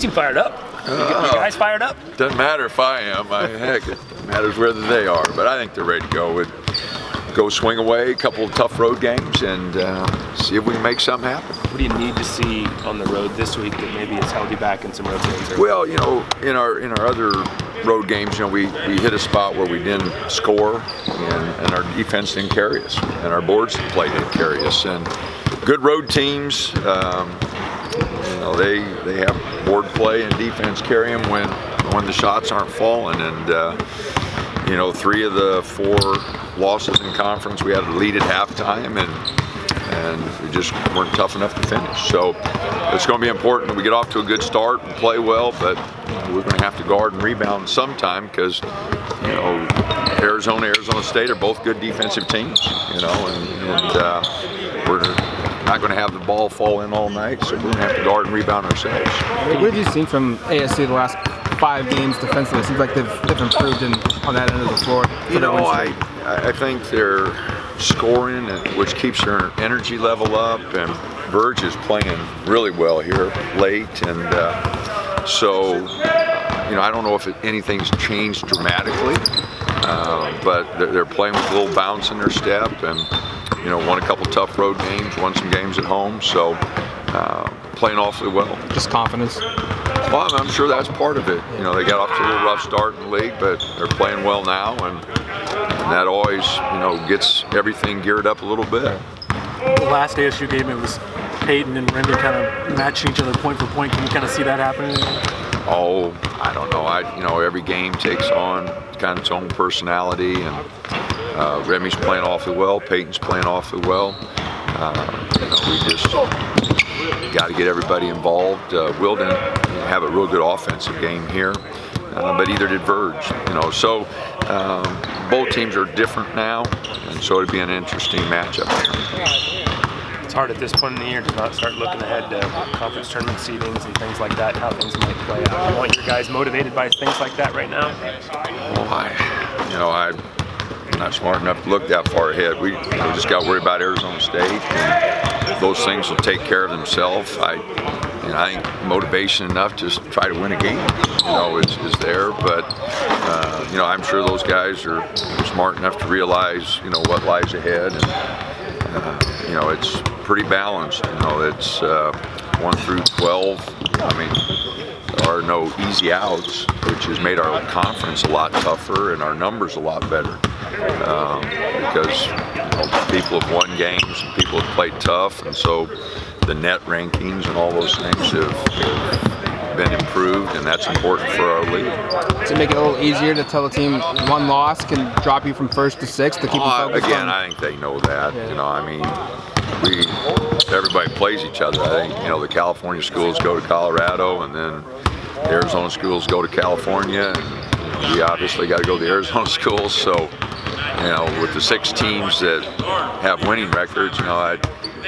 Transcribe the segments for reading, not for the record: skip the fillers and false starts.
seem fired up. You guys fired up? Doesn't matter if I am. Heck, it matters whether they are. But I think they're ready to go. Go swing away a couple of tough road games and see if we can make something happen. What do you need to see on the road this week that maybe has held you back in some road games? Well, you know, in our other road games, you know, we hit a spot where we didn't score, and our defense didn't carry us, and our boards play didn't carry us. And good road teams, you know, they have board play and defense carry them when the shots aren't falling. And you know, 3 of the 4 losses in conference, we had a lead at halftime, and we just weren't tough enough to finish. So it's going to be important that we get off to a good start and play well, but we're going to have to guard and rebound sometime because, you know, Arizona State are both good defensive teams, you know, and we're not going to have the ball fall in all night, so we're going to have to guard and rebound ourselves. What have you seen from ASC the last 5 games defensively? It seems like they've improved on that end of the floor. You know, I think they're scoring, which keeps their energy level up, and Verge is playing really well here late, and so you know, I don't know if anything's changed dramatically, but they're playing with a little bounce in their step, and you know, won a couple tough road games, won some games at home, so playing awfully well. Just confidence. Well, I'm sure that's part of it. You know, they got off to a little rough start in the league, but they're playing well now, and that always, you know, gets everything geared up a little bit. The last ASU game, it was Peyton and Remy kind of matching each other point for point. Can you kind of see that happening? Oh, I don't know. You know, every game takes on kind of its own personality, and Remy's playing awfully well. Peyton's playing awfully well. You know, we just got to get everybody involved. Will didn't have a real good offensive game here, but either did Verge. You know, so both teams are different now, and so it'd be an interesting matchup. It's hard at this point in the year to not start looking ahead to conference tournament seedings and things like that, how things might play out. You want your guys motivated by things like that right now? Well, I'm not smart enough to look that far ahead. We just got worried about Arizona State, and those things will take care of themselves. I think motivation enough to just try to win a game, you know, is there. But you know, I'm sure those guys are smart enough to realize, you know, what lies ahead, and you know, it's pretty balanced. You know, it's 1 through 12. I mean, there are no easy outs, which has made our conference a lot tougher and our numbers a lot better. Because, you know, people have won games and people have played tough, and so the net rankings and all those things have been improved, and that's important for our league. Does it make it a little easier to tell a team 1 loss can drop you from 1st to 6th to keep them focused? Again, I think they know that. Yeah. You know, I mean, everybody plays each other. I think, you know, the California schools go to Colorado, and then the Arizona schools go to California, and you know, we obviously got to go to the Arizona schools. So, you know, with the 6 teams that have winning records, you know,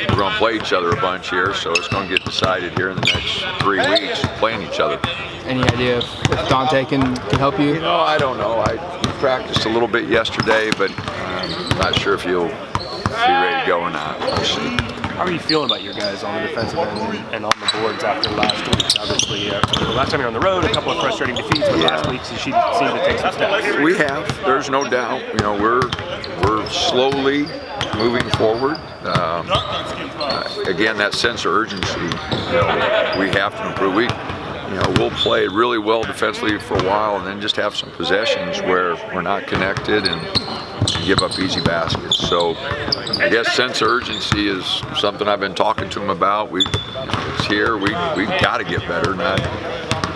we're going to play each other a bunch here, so it's going to get decided here in the next 3 weeks, playing each other. Any idea if Dante can help you? You know, I don't know. I practiced a little bit yesterday, but I'm not sure if he'll be ready to go or not. We'll see. How are you feeling about your guys on the defensive end and on the boards after last week? Obviously, the last time you were on the road, a couple of frustrating defeats, but last week you seemed to take some steps. We have. There's no doubt. You know, we're slowly moving forward. Again, that sense of urgency, you know, we have to improve. You know, we'll play really well defensively for a while and then just have some possessions where we're not connected and give up easy baskets. So I guess sense of urgency is something I've been talking to them about. It's here. We've got to get better. Not,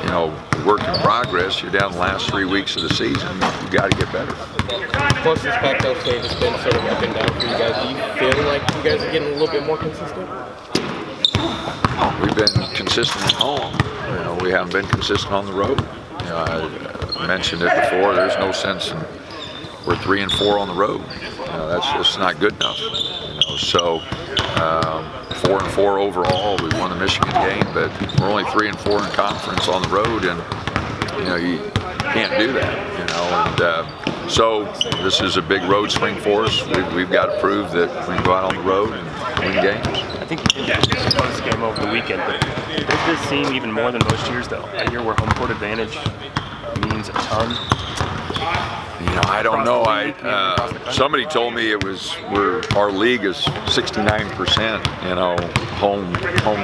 you know, work in progress. You're down the last 3 weeks of the season. You've got to get better. Plus, this Pac-12 stage has been sort of up and down for you guys. Do you feel like you guys are getting a little bit more consistent? We've been consistent at home. You know, we haven't been consistent on the road. You know, I mentioned it before. There's no sense in we're 3 and 4 on the road. You know, that's just not good enough. You know, so 4 and 4 overall. We won the Michigan game, but we're only 3 and 4 in conference on the road, and you know, you can't do that. You know, and so this is a big road swing for us. We've got to prove that we can go out on the road and win games. think you did this close game over the weekend, but does this seem even more than most years, though? A year where home court advantage means a ton? You know, I don't know. Somebody told me our league is 69%, you know, home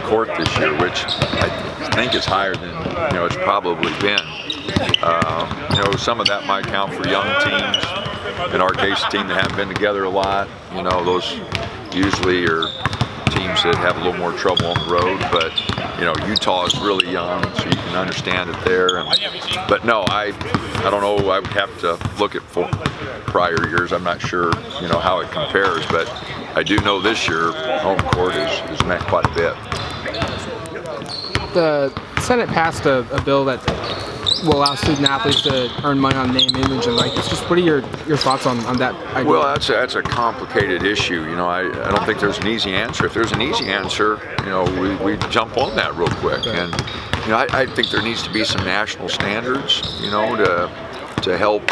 court this year, which I think is higher than, you know, it's probably been. You know, some of that might count for young teams. In our case, a team that haven't been together a lot. You know, those usually are teams that have a little more trouble on the road, but you know, Utah is really young, so you can understand it there. But no, I don't know. I would have to look at prior years. I'm not sure, you know, how it compares, but I do know this year home court is meant quite a bit. The Senate passed a bill that will allow student athletes to earn money on name, image, and likeness. Just what are your thoughts on that idea? Well, that's a complicated issue. You know, I don't think there's an easy answer. If there's an easy answer, you know, we jump on that real quick. And you know, I think there needs to be some national standards, you know, to help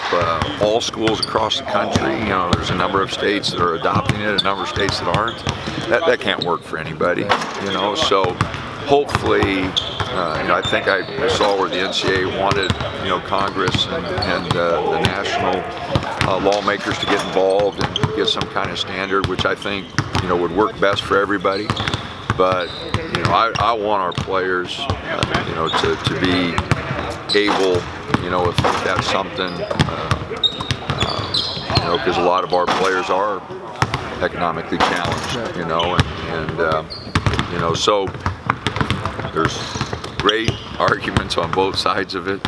all schools across the country. You know, there's a number of states that are adopting it, a number of states that aren't. That can't work for anybody, you know. So hopefully, you know, I think I saw where the NCAA wanted, you know, Congress and the national lawmakers to get involved and get some kind of standard, which I think, you know, would work best for everybody. But you know, I want our players, you know, to be able, you know, if that's something, you know, because a lot of our players are economically challenged, you know, and you know, so there's great arguments on both sides of it,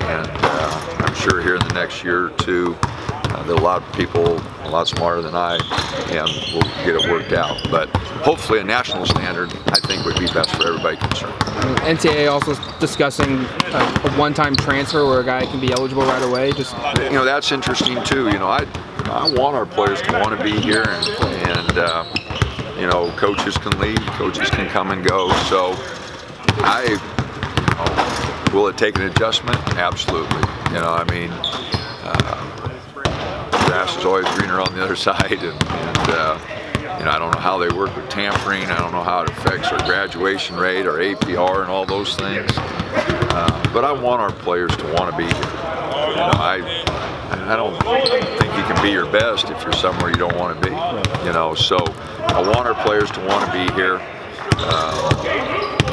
and I'm sure here in the next year or two that a lot of people, a lot smarter than I am, will get it worked out. But hopefully a national standard, I think, would be best for everybody concerned. NCAA also discussing a one-time transfer where a guy can be eligible right away. Just, you know, that's interesting too. You know, I want our players to want to be here, and you know, coaches can leave, coaches can come and go. So you know, will it take an adjustment? Absolutely. You know, I mean, grass is always greener on the other side, and you know, I don't know how they work with tampering. I don't know how it affects our graduation rate, our APR, and all those things. But I want our players to want to be here. You know, I don't think you can be your best if you're somewhere you don't want to be. You know, so I want our players to want to be here.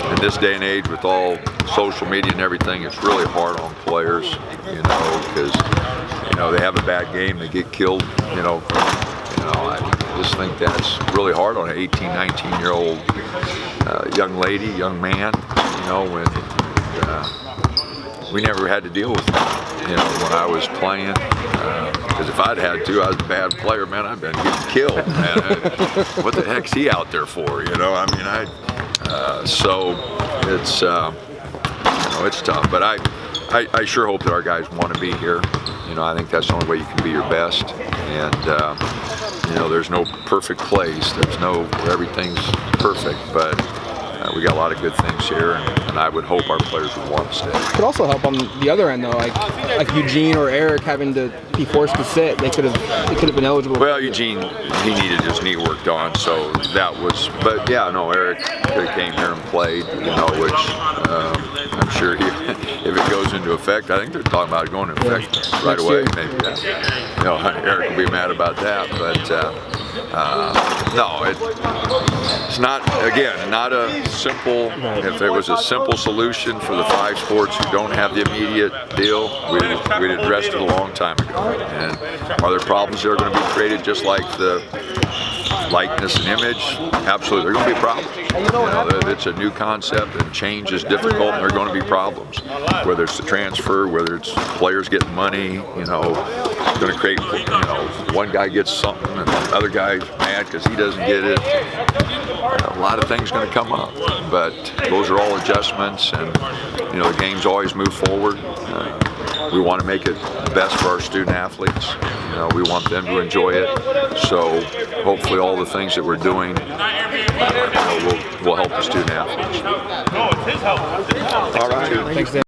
In this day and age, with all social media and everything, it's really hard on players. You know, because you know, they have a bad game, they get killed. You know, I just think that's really hard on an 18, 19-year-old young lady, young man. You know, when we never had to deal with that, you know, when I was playing. Because if I'd had to, I was a bad player, man, I'd been getting killed, man. What the heck's he out there for, you know? I mean, so it's, you know, it's tough. But I sure hope that our guys want to be here. You know, I think that's the only way you can be your best. And, you know, there's no perfect place. There's no where everything's perfect, but we got a lot of good things here, and I would hope our players would want to stay. It could also help on the other end, though, like Eugene or Eric having to be forced to sit. They could have been eligible. Well, Eugene, he needed his knee worked on, so that was. But yeah, no, Eric could have came here and played, you know, which I'm sure if it goes into effect, I think they're talking about it going into effect right away. Maybe, you know, Eric will be mad about that, but. No, it's not, again, not a simple, if there was a simple solution for the 5 sports who don't have the immediate deal, we'd addressed it a long time ago. And are there problems that are going to be created just like the likeness and image? Absolutely, there are going to be problems. You know, it's a new concept and change is difficult, and there are going to be problems. Whether it's the transfer, whether it's players getting money, you know, it's going to create, you know, one guy gets something and the other guy's mad because he doesn't get it. A lot of things going to come up, but those are all adjustments, and you know, the games always move forward. We want to make it the best for our student athletes. You know, we want them to enjoy it. So hopefully all the things that we're doing, you know, will help the student athletes. All right. Thanks, Dan.